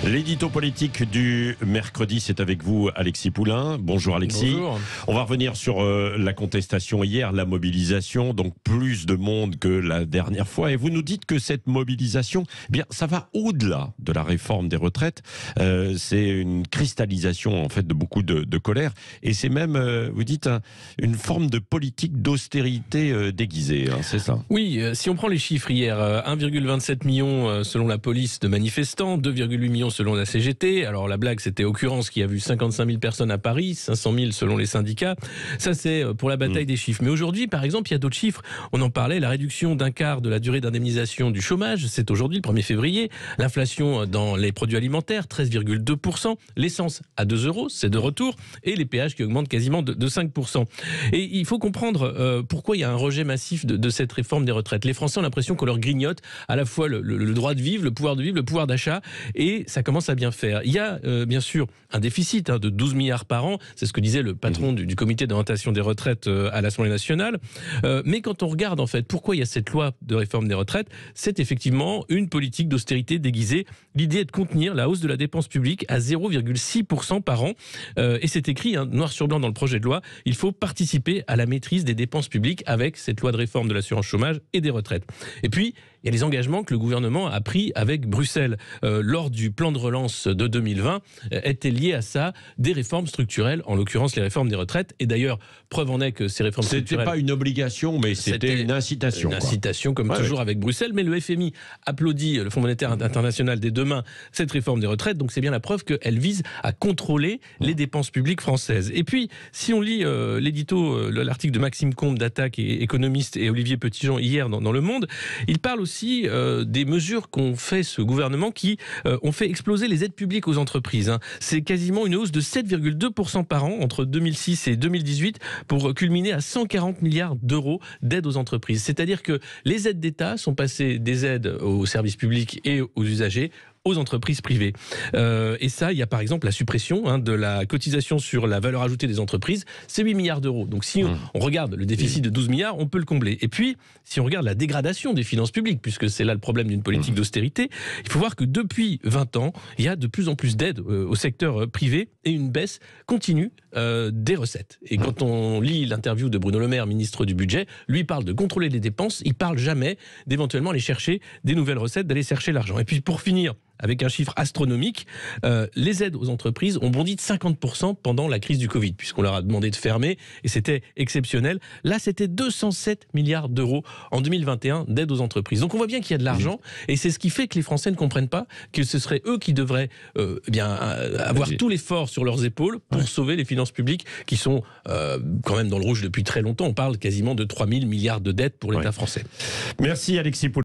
L'édito politique du mercredi, c'est avec vous, Alexis Poulain. Bonjour Alexis. Bonjour. On va revenir sur la contestation hier, la mobilisation, donc plus de monde que la dernière fois. Et vous nous dites que cette mobilisation, eh bien, ça va au-delà de la réforme des retraites. C'est une cristallisation en fait de beaucoup de colère. Et c'est même, vous dites, une forme de politique d'austérité déguisée. Hein, c'est ça? Oui, si on prend les chiffres hier, 1,27 million selon la police de manifestants, 2,8 millions selon la CGT. Alors la blague, c'était Occurrence qui a vu 55 000 personnes à Paris, 500 000 selon les syndicats. Ça, c'est pour la bataille des chiffres. Mais aujourd'hui, par exemple, il y a d'autres chiffres. On en parlait, la réduction d'un quart de la durée d'indemnisation du chômage, c'est aujourd'hui, le 1er février. L'inflation dans les produits alimentaires, 13,2%. L'essence à 2 €, c'est de retour. Et les péages qui augmentent quasiment de 5%. Et il faut comprendre pourquoi il y a un rejet massif de cette réforme des retraites. Les Français ont l'impression qu'on leur grignote à la fois le droit de vivre, le pouvoir d'achat, et ça commence à bien faire. Il y a bien sûr un déficit de 12 milliards par an, c'est ce que disait le patron du comité d'orientation des retraites à l'Assemblée nationale. Mais quand on regarde en fait pourquoi il y a cette loi de réforme des retraites, c'est effectivement une politique d'austérité déguisée. L'idée est de contenir la hausse de la dépense publique à 0,6% par an. Et c'est écrit noir sur blanc dans le projet de loi, il faut participer à la maîtrise des dépenses publiques avec cette loi de réforme de l'assurance chômage et des retraites. Et puis, il y a les engagements que le gouvernement a pris avec Bruxelles lors du plan de relance de 2020 étaient liés à ça des réformes structurelles, en l'occurrence les réformes des retraites. Et d'ailleurs, preuve en est que ces réformes structurelles... C'était pas une obligation, mais c'était une incitation. Une incitation, comme toujours avec Bruxelles. Mais le FMI applaudit, le Fonds monétaire international, des deux mains, cette réforme des retraites. Donc c'est bien la preuve qu'elle vise à contrôler les dépenses publiques françaises. Et puis, si on lit l'édito, l'article de Maxime Combe d'Attaque, économiste, et Olivier Petitjean hier dans Le Monde, il parle aussi des mesures qu'ont fait ce gouvernement qui ont fait exploser les aides publiques aux entreprises. C'est quasiment une hausse de 7,2% par an entre 2006 et 2018 pour culminer à 140 milliards d'euros d'aides aux entreprises. C'est-à-dire que les aides d'État sont passées des aides aux services publics et aux usagers aux entreprises privées. Et ça, il y a par exemple la suppression de la cotisation sur la valeur ajoutée des entreprises, c'est 8 milliards d'euros. Donc si on regarde le déficit de 12 milliards, on peut le combler. Et puis, si on regarde la dégradation des finances publiques, puisque c'est là le problème d'une politique d'austérité, il faut voir que depuis 20 ans, il y a de plus en plus d'aides au secteur privé et une baisse continue des recettes. Et quand on lit l'interview de Bruno Le Maire, ministre du Budget, lui parle de contrôler les dépenses, il parle jamais d'éventuellement aller chercher des nouvelles recettes, d'aller chercher l'argent. Et puis pour finir, avec un chiffre astronomique, les aides aux entreprises ont bondi de 50% pendant la crise du Covid, puisqu'on leur a demandé de fermer, et c'était exceptionnel. Là, c'était 207 milliards d'euros en 2021 d'aide aux entreprises. Donc on voit bien qu'il y a de l'argent, et c'est ce qui fait que les Français ne comprennent pas que ce serait eux qui devraient avoir tout l'effort sur leurs épaules pour sauver les finances publiques qui sont quand même dans le rouge depuis très longtemps. On parle quasiment de 3 000 milliards de dettes pour l'État français. Merci Alexis Poulain.